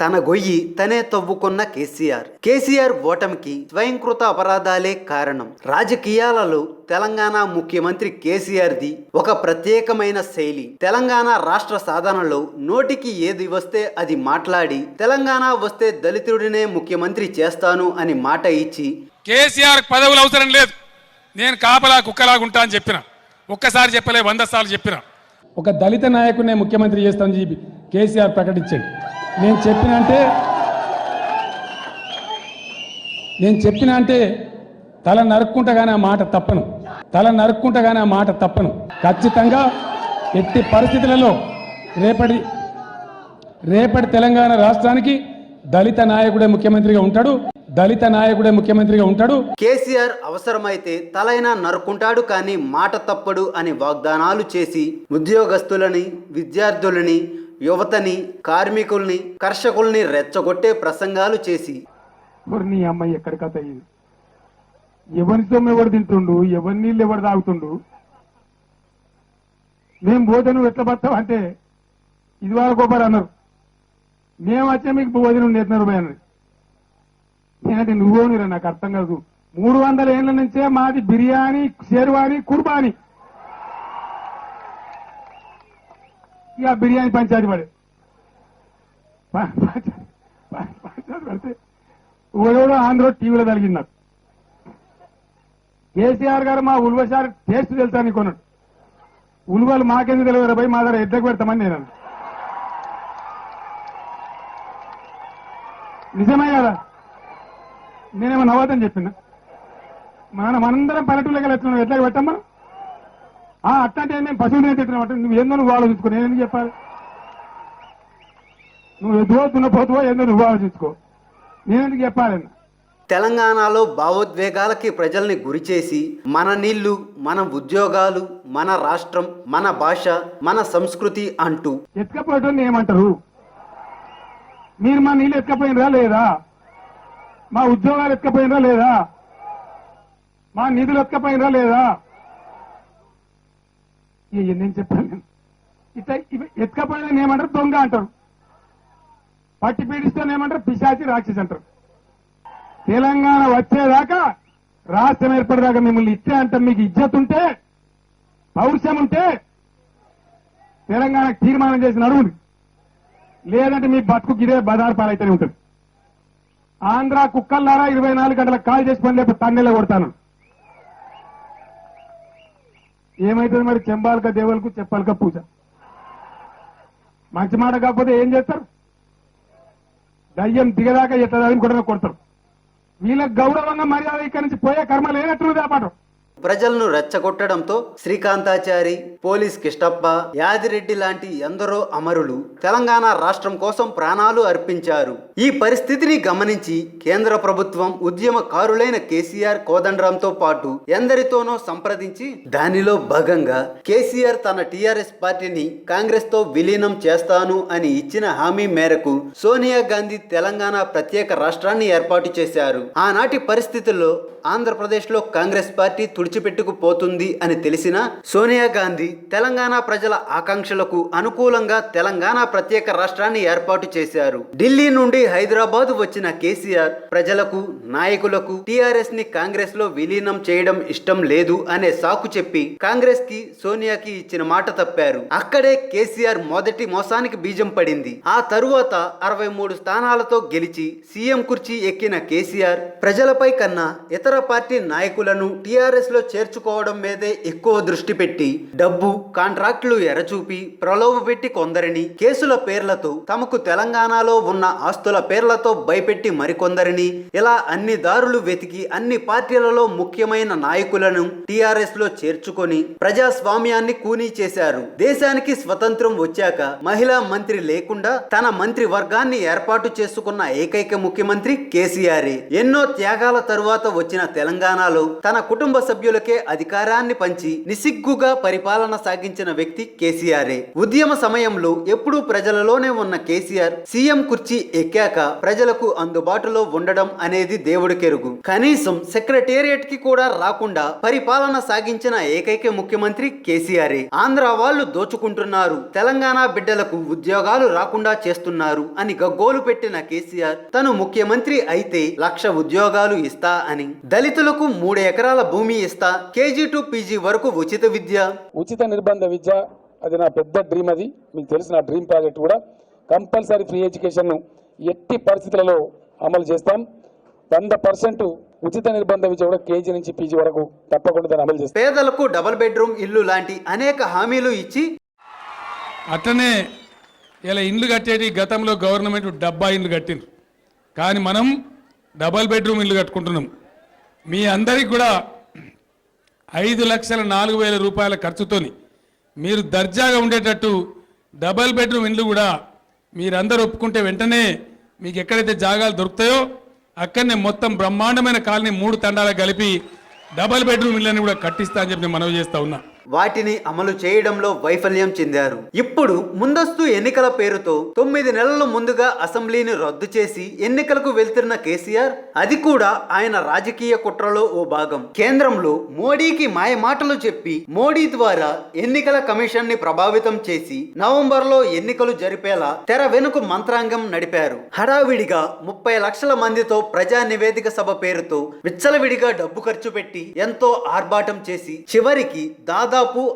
తన గొయ్యి తనే తవ్వుకున్న కేసీఆర్ ఓటమికి స్వయంకృత అపరాధాలే కారణం. రాజకీయాలలో తెలంగాణ ముఖ్యమంత్రి కేసీఆర్ది ఒక ప్రత్యేకమైన శైలి. తెలంగాణ రాష్ట్ర సాధనలో నోటికి ఏది వస్తే అది మాట్లాడి, తెలంగాణ వస్తే దళితుడినే ముఖ్యమంత్రి చేస్తాను అని మాట ఇచ్చి, కేసీఆర్ పదవులు అవసరం లేదు, నేను కాపలా కుక్కలాగుంటా అని చెప్పిన. ఒక్కసారి చెప్పలే, 100 సార్లు చెప్పిన. ఒక దళిత నాయకుడినే ముఖ్యమంత్రి చేస్తామని చెప్పి కేసీఆర్ ప్రకటించాడు. నేను చెప్పిన అంటే తల నరుక్కుంటగానే ఆ మాట తప్పను. ఖచ్చితంగా ఎట్టి పరిస్థితులలో రేపటి తెలంగాణ రాష్ట్రానికి దళిత నాయకుడే ముఖ్యమంత్రిగా ఉంటాడు. కేసీఆర్ అవసరమైతే తలైనా నరుక్కుంటాడు కానీ మాట తప్పడు అని వాగ్దానాలు చేసి ఉద్యోగస్తులని, విద్యార్థులని, యువతని, కార్మికుల్ని, కర్షకుల్ని రెచ్చగొట్టే ప్రసంగాలు చేసి, నీ అమ్మాయి ఎక్కడి కథ ఇది, ఎవరి సొమ్ము ఎవరు తింటుండు, ఎవరి నీళ్ళు ఎవరు తాగుతుండు, మేము భోజనం ఎట్లా పడతాం అంటే ఇది వరకు ఒకరు అన్నారు, మేము వచ్చే మీకు భోజనం 100 రూపాయలు అన్నది. నేనంటే నువ్వురా, నాకు అర్థం కాదు. 300 ఏళ్ల నుంచే మాది బిర్యానీ, షేర్వాణి, కుర్బానీ. ఇక బిర్యానీ పంచాయతీ పడే పడితే ఓడో ఆంధ్ర టీవీలో తగిలింది నాకు. కేసీఆర్ గారు మా ఉల్వసారి టేస్ట్ తెలుసా కొన్నాడు. ఉలువలు మాకెందుకు తెలియదు పోయి మా దగ్గర ఎద్దకు పెడతామని నేను. నిజమే కదా, నేనేమో నవ్వదని చెప్పిన. మనందరం పల్లెటూళ్ళకి ఎట్లా పెట్టమ్మా, అట్లాంటి మేము పశువులు తిట్టినామంటే నువ్వు ఏందో నువ్వు ఆలోచించుకో, నేను ఎందుకు చెప్పాలి? నువ్వు ఎదుగో దున్నపోతువో ఏందో నువ్వు ఆలోచించుకో, నేనెందుకు చెప్పాలి? తెలంగాణలో భావోద్వేగాలకి ప్రజల్ని గురిచేసి, మన నీళ్లు, మన ఉద్యోగాలు, మన రాష్ట్రం, మన భాష, మన సంస్కృతి అంటూ ఎత్తుకపోయేటోళ్ళు ఏమంటారు? మీరు మా నీళ్ళు ఎత్తుకపోయినరా లేదా, మా ఉద్యోగాలు ఎత్తుకపోయినరా లేదా, మా నిధులు ఎత్తుకపోయినరా లేదా, నేను చెప్పాను. ఇట్లా ఎత్తుకపోయిన ఏమంటారు? దొంగ అంటారు. పట్టి పీడిస్తే ఏమంటారు? పిశాచి, రాక్షసి అంటారు. తెలంగాణ వచ్చేదాకా, రాష్ట్రం ఏర్పడేదాకా మిమ్మల్ని ఇచ్చే అంటాం. మీకు ఇజ్జత్ ఉంటే, పౌరుషం ఉంటే తెలంగాణకు తీర్మానం చేసిన అడుగులు, లేదంటే మీ బతుకు గిరే బజారు పాలైతేనే ఉంటుంది. ఆంధ్ర కుక్కల్లారా 24 గంటలకు కాల్ చేసి పని లేకపోతే తన్నెలా కొడతాను. ఏమైతుంది మరి? చెంబాలక దేవులకు చెప్పాలక పూజ. మంచి మాట కాకపోతే ఏం చేస్తారు? దయ్యం దిగదాకా ఎట్లా కూడా కొడతారు. వీళ్ళకి గౌరవంగా మర్యాద ఇక్కడి నుంచి పోయే కర్మ లేనట్టు ఆ పాఠం. ప్రజలను రెచ్చగొట్టడంతో శ్రీకాంతాచారి, పోలీస్ కిష్టప్ప, యాదిరెడ్డి లాంటి ఎందరో అమరులు తెలంగాణ రాష్ట్రం కోసం ప్రాణాలు అర్పించారు. ఈ పరిస్థితిని గమనించి కేంద్ర ప్రభుత్వం ఉద్యమకారులైన కేసీఆర్, కోదండరాంతో పాటు ఎందరితోనో సంప్రదించి, దానిలో భాగంగా కేసీఆర్ తన టీఆర్ఎస్ పార్టీని కాంగ్రెస్ తో విలీనం చేస్తాను అని ఇచ్చిన హామీ మేరకు సోనియా గాంధీ తెలంగాణ ప్రత్యేక రాష్ట్రాన్ని ఏర్పాటు చేశారు. ఆనాటి పరిస్థితుల్లో ఆంధ్రప్రదేశ్ లో కాంగ్రెస్ పార్టీ తుడిచిపెట్టుకుపోతుంది అని తెలిసిన సోనియా గాంధీ తెలంగాణ ప్రజల ఆకాంక్షలకు అనుకూలంగా తెలంగాణ ప్రత్యేక రాష్ట్రాన్ని ఏర్పాటు చేశారు. ఢిల్లీ నుండి హైదరాబాద్ వచ్చిన కేసీఆర్ ప్రజలకు, నాయకులకు టీఆర్ఎస్ ని కాంగ్రెస్ లో విలీనం చేయడం ఇష్టం లేదు అనే సాకు చెప్పి కాంగ్రెస్ కి, సోనియాకి ఇచ్చిన మాట తప్పారు. అక్కడే కేసీఆర్ మొదటి మోసానికి బీజం పడింది. ఆ తరువాత 63 స్థానాలతో గెలిచి సీఎం కుర్చీ ఎక్కిన కేసీఆర్ ప్రజలపై కన్నా ఇతర పార్టీ నాయకులను టీఆర్ఎస్ లో చేర్చుకోవడం మీదే ఎక్కువ దృష్టి పెట్టి, డబ్బు, కాంట్రాక్టులు ఎరచూపి ప్రలోభపెట్టి కొందరిని, కేసుల పేర్లతో, తమకు తెలంగాణలో ఉన్న ఆస్తుల పేర్లతో భయపెట్టి మరికొందరిని, ఇలా అన్ని దారులు వెతికి అన్ని పార్టీలలో ముఖ్యమైన నాయకులను టీఆర్ఎస్ లో చేర్చుకొని ప్రజాస్వామ్యాన్ని కూనీ చేశారు. దేశానికి స్వతంత్రం వచ్చాక మహిళా మంత్రి లేకుండా తన మంత్రి వర్గాన్ని ఏర్పాటు చేసుకున్న ఏకైక ముఖ్యమంత్రి కేసీఆర్. ఎన్నో త్యాగాల తరువాత వచ్చిన తెలంగాణలో తన కుటుంబ సభ్యులు సభ్యులకే అధికారాన్ని పంచి నిసిగ్గుగా పరిపాలన సాగించిన వ్యక్తి కేసీఆరే. ఉద్యమ సమయంలో ఎప్పుడూ ప్రజలలోనే ఉన్న కేసీఆర్ సీఎం కుర్చీ ఎక్కాక ప్రజలకు అందుబాటులో ఉండడం అనేది దేవుడికెరుగు. కనీసం సెక్రటేరియట్ కి కూడా రాకుండా పరిపాలన సాగించిన ఏకైక ముఖ్యమంత్రి కేసీఆరే. ఆంధ్ర వాళ్ళు దోచుకుంటున్నారు, తెలంగాణ బిడ్డలకు ఉద్యోగాలు రాకుండా చేస్తున్నారు అని గగ్గోలు పెట్టిన కేసీఆర్ తను ముఖ్యమంత్రి అయితే 1,00,000 ఉద్యోగాలు ఇస్తా అని, దళితులకు 3 ఎకరాల భూమి ఇస్తా, కేజీ టు పీజీ వరకు ఉచిత విద్య, ఉచిత నిర్బంధ విద్య అది నా పెద్ద డ్రీమ్. అది మీకు తెలిసిన నా డ్రీమ్ ప్రాజెక్ట్ కూడా. కంపల్సరీ ఫ్రీ ఎడ్యుకేషన్ ఎట్టి పరిస్థితులలో అమలు చేస్తాం. 100% ఉచిత నిర్బంధ విద్య కూడా కేజీ నుంచి పీజీ వరకు తప్పకుండా దాన్ని అమలు చేస్తాం. పేదలకు డబుల్ బెడ్రూమ్ ఇల్లు లాంటి అనేక హామీలు ఇచ్చి అట్లనే ఇలా ఇండ్లు కట్టేటి గతంలో గవర్నమెంట్ డబ్బా ఇండ్లు కట్టిండ్రు, కానీ మనం డబల్ బెడ్రూమ్ ఇల్లు కట్టుకుంటున్నాం. మీ అందరికి కూడా 5,04,000 రూపాయల ఖర్చుతోని మీరు దర్జాగా ఉండేటట్టు డబల్ బెడ్రూమ్ ఇల్లు కూడా మీరందరూ ఒప్పుకుంటే వెంటనే మీకు ఎక్కడైతే జాగాలు దొరుకుతాయో అక్కడనే మొత్తం బ్రహ్మాండమైన కాలనీ 3 తండాలకు కలిపి డబల్ బెడ్రూమ్ ఇళ్ళని కూడా కట్టిస్తా అని చెప్పి నేను మనవి చేస్తా ఉన్నా. వాటిని అమలు చేయడంలో వైఫల్యం చెందారు. ఇప్పుడు ముందస్తు ఎన్నికల పేరుతో 9 నెలల ముందుగా అసెంబ్లీని రద్దు చేసి ఎన్నికలకు వెళ్తున్న కేసీఆర్, అది కూడా ఆయన రాజకీయ కుట్రలో ఓ భాగం. కేంద్రంలో మోడీకి మాయ మాటలు చెప్పి మోడీ ద్వారా ఎన్నికల కమిషన్ ని ప్రభావితం చేసి నవంబర్లో ఎన్నికలు జరిపేలా తెర వెనుక మంత్రాంగం నడిపారు. హడావిడిగా 30 లక్షల మందితో ప్రజా నివేదిక సభ పేరుతో విచ్చలవిడిగా డబ్బు ఖర్చు పెట్టి ఎంతో ఆర్భాటం చేసి చివరికి దాదాపు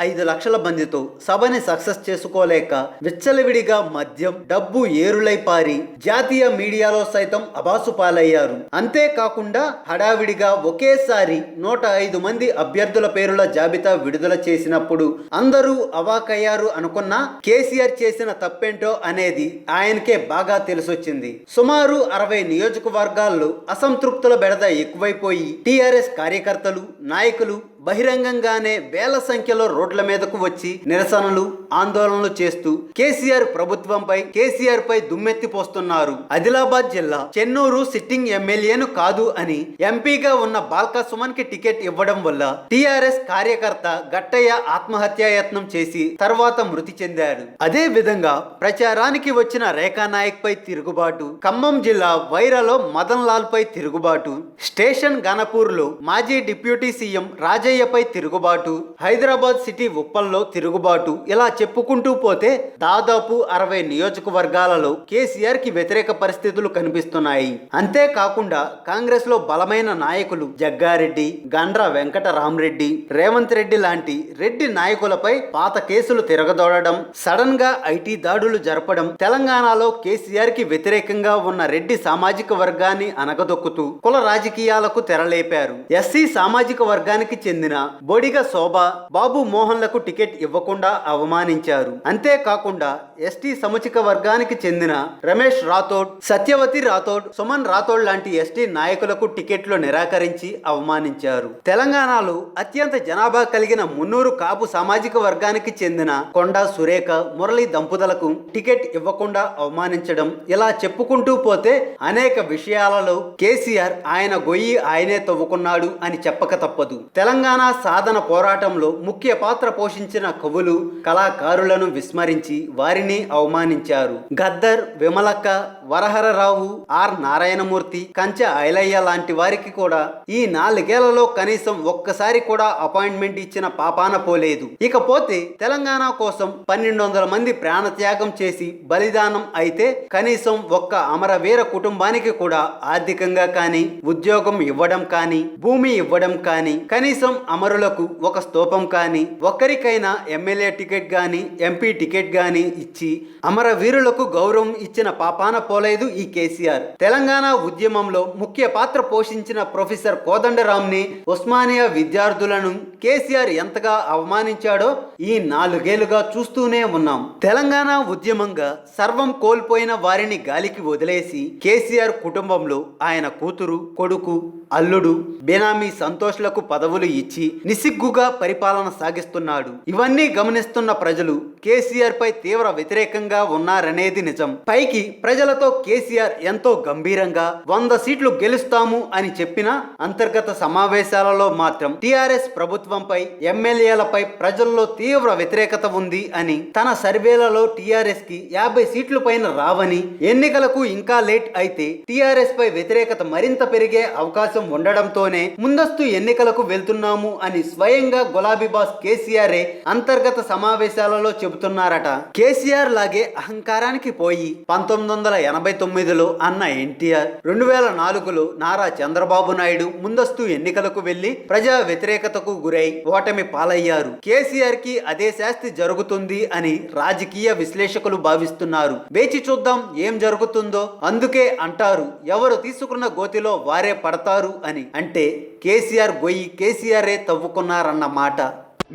5 లక్షల మందితో సభని సక్సెస్ చేసుకోలేక విచ్చలవిడిగా మద్యం డబ్బు ఏరులై పారి జాతీయ మీడియాలో సైతం అబాసు పాలయ్యారు. అంతేకాకుండా హడావిడిగా ఒకేసారి 105 మంది అభ్యర్థుల పేరుల జాబితా విడుదల చేసినప్పుడు అందరూ అవాకయ్యారు అనుకున్నా కేసీఆర్ చేసిన తప్పేంటో అనేది ఆయనకే బాగా తెలిసొచ్చింది. సుమారు 60 నియోజకవర్గాల్లో అసంతృప్తుల బెడద ఎక్కువైపోయి టీఆర్ఎస్ కార్యకర్తలు, నాయకులు బహిరంగంగానే వేల సంఖ్యలో రోడ్ల మీదకు వచ్చి నిరసనలు, ఆందోళనలు చేస్తూ కేసీఆర్ ప్రభుత్వంపై, కేసీఆర్ పై దుమ్మెత్తిపోస్తున్నారు. ఆదిలాబాద్ జిల్లా చెన్నూరు సిట్టింగ్ ఎమ్మెల్యేను కాదు అని ఎంపీగా ఉన్న బాల్కా సుమన్ కి టికెట్ ఇవ్వడం వల్ల టీఆర్ఎస్ కార్యకర్త గట్టయ్య ఆత్మహత్యాయత్నం చేసి తర్వాత మృతి చెందాడు. అదే విధంగా ప్రచారానికి వచ్చిన రేఖా నాయక్ పై తిరుగుబాటు, ఖమ్మం జిల్లా వైరాలో మదన్ లాల్ పై తిరుగుబాటు, స్టేషన్ గణపూర్ లో మాజీ డిప్యూటీ సీఎం రాజయ్య పై తిరుగుబాటు, హైదరాబాద్ సిటీ ఉప్పల్లో తిరుగుబాటు, ఇలా చెప్పుకుంటూ పోతే దాదాపు 60 నియోజకవర్గాలలో కేసీఆర్ కి వ్యతిరేక పరిస్థితులు కనిపిస్తున్నాయి. అంతేకాకుండా కాంగ్రెస్ లో బలమైన నాయకులు జగ్గారెడ్డి, గండ్ర వెంకటరామరెడ్డి, రేవంత్ రెడ్డి లాంటి రెడ్డి నాయకులపై పాత కేసులు తిరగదోడడం, సడన్ గా ఐటీ దాడులు జరపడం, తెలంగాణలో కేసీఆర్ కి వ్యతిరేకంగా ఉన్న రెడ్డి సామాజిక వర్గాన్ని అనగదొక్కుతూ కుల రాజకీయాలకు తెరలేపారు. ఎస్సీ సామాజిక వర్గానికి చెందిన బొడిగ శోభ, బాబు మోహన్లకు టికెట్ ఇవ్వకుండా అవమానించారు. అంతేకాకుండా ఎస్టీ సముచిక వర్గానికి చెందిన రమేష్ రాథోడ్, సత్యవతి రాథోడ్, సుమన్ రాథోడ్ లాంటి ఎస్టీ నాయకులకు టికెట్లు నిరాకరించి అవమానించారు. తెలంగాణలో అత్యంత జనాభా కలిగిన మున్నూరు కాపు సామాజిక వర్గానికి చెందిన కొండా సురేఖ, మురళి దంపతులకు టికెట్ ఇవ్వకుండా అవమానించడం, ఇలా చెప్పుకుంటూ పోతే అనేక విషయాలలో కేసీఆర్ ఆయన గొయ్యి ఆయనే తవ్వుకున్నాడు అని చెప్పక తప్పదు. తెలంగాణ సాధన పోరాటంలో ముఖ్య పాత్ర పోషించిన కవులు, కళాకారులను విస్మరించి వారిని అవమానించారు. గద్దర్, విమలక్క, వరహరరావు, ఆర్ నారాయణమూర్తి, కంచె ఐలయ్య లాంటి వారికి కూడా ఈ 4 ఏళ్లలో కనీసం ఒక్కసారి కూడా అపాయింట్మెంట్ ఇచ్చిన పాపాన పోలేదు. ఇకపోతే తెలంగాణ కోసం 1200 మంది ప్రాణత్యాగం చేసి బలిదానం అయితే కనీసం ఒక్క అమరవీర కుటుంబానికి కూడా ఆర్థికంగా కానీ, ఉద్యోగం ఇవ్వడం కానీ, భూమి ఇవ్వడం కానీ, కనీసం అమరులకు ఒక స్తూపం కానీ, ఒక్కరికైనా ఎమ్మెల్యే టికెట్ గాని, ఎంపీ టికెట్ గాని ఇచ్చి అమరవీరులకు గౌరవం ఇచ్చిన పాపాన పోలేదు ఈ కేసీఆర్. తెలంగాణ ఉద్యమంలో ముఖ్య పాత్ర పోషించిన ప్రొఫెసర్ కోదండరాంని, ఉస్మానియా విద్యార్థులను కేసీఆర్ ఎంతగా అవమానించాడో ఈ 4 ఏళ్లుగా చూస్తూనే ఉన్నాం. తెలంగాణ ఉద్యమంగా సర్వం కోల్పోయిన వారిని గాలికి వదిలేసి కేసీఆర్ కుటుంబంలో ఆయన కూతురు, కొడుకు, అల్లుడు, బెనామీ సంతోష్లకు పదవులు ఇచ్చి ఇచ్చి నిసిగ్గుగా పరిపాలన సాగిస్తున్నాడు. ఇవన్నీ గమనిస్తున్న ప్రజలు కేసీఆర్ పై తీవ్ర వ్యతిరేకంగా ఉన్నారనేది నిజం. పైకి ప్రజలతో కేసీఆర్ ఎంతో గంభీరంగా 100 సీట్లు గెలుస్తాము అని చెప్పినా అంతర్గత సమావేశాలలో మాత్రం టీఆర్ఎస్ ప్రభుత్వంపై ఎమ్మెల్యేలపై ప్రజల్లో తీవ్ర వ్యతిరేకత ఉంది అని, తన సర్వేలలో టీఆర్ఎస్ కి 50 సీట్లు పైన రావని, ఎన్నికలకు ఇంకా లేట్ అయితే టీఆర్ఎస్ పై వ్యతిరేకత మరింత పెరిగే అవకాశం ఉండడంతోనే ముందస్తు ఎన్నికలకు వెళ్తున్నాము అని స్వయంగా గులాబీ బాస్ కేసీఆర్ అంతర్గత సమావేశాలలో చెబుతున్నారట. కేసీఆర్ లాగే అహంకారానికి పోయి 1989లో అన్న ఎన్టీఆర్, 2004లో నారా చంద్రబాబు నాయుడు ముందస్తు ఎన్నికలకు వెళ్లి ప్రజా వ్యతిరేకతకు గురై ఓటమి పాలయ్యారు. కేసీఆర్ కి అదే శాస్తి జరుగుతుంది అని రాజకీయ విశ్లేషకులు భావిస్తున్నారు. వేచి చూద్దాం ఏం జరుగుతుందో. అందుకే అంటారు ఎవరు తీసుకున్న గోతిలో వారే పడతారు అని. అంటే కేసీఆర్ గొయ్యి కేసీఆరే తవ్వుకున్నారన్న మాట.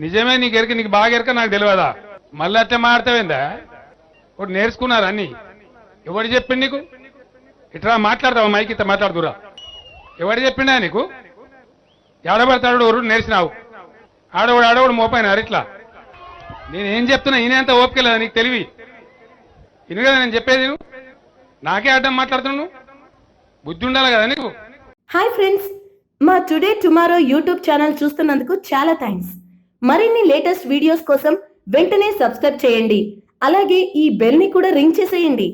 నిజమే, నీకు ఎరక, నీకు బాగా ఎరక, నాకు తెలియదా? మళ్ళీ అట్లా మాడతావేందా? ఒకటి నేర్చుకున్నారు అన్ని. ఎవడు చెప్పిండు నీకు? ఇట్లా మాట్లాడతావా? మైకి ఇట్లా మాట్లాడుతురా. ఎవడు చెప్పిండా నీకు? ఆడబడతాడు ఎవరు నేర్చినావు? ఆడవాడు మోపైనారు ఇట్లా. నేనేం చెప్తున్నా ఈయనంత ఓపిక లేదా నీకు? తెలివి ఇను కదా నేను చెప్పేది. నువ్వు నాకే అడ్డం మాట్లాడుతున్నావు. బుద్ధి ఉండాలి కదా నీకు. హాయ్ ఫ్రెండ్స్, మా టుడే టుమారో యూట్యూబ్ ఛానల్ చూస్తున్నందుకు చాలా థ్యాంక్స్. మరిన్ని లేటెస్ట్ వీడియోస్ కోసం వెంటనే సబ్స్క్రైబ్ చేయండి. అలాగే ఈ బెల్ ని కూడా రింగ్ చేసేయండి.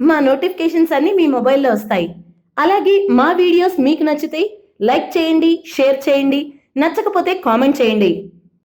మా నోటిఫికేషన్స్ అన్ని మీ మొబైల్లో వస్తాయి. అలాగే మా వీడియోస్ మీకు నచ్చితే లైక్ చేయండి, షేర్ చేయండి, నచ్చకపోతే కామెంట్ చేయండి.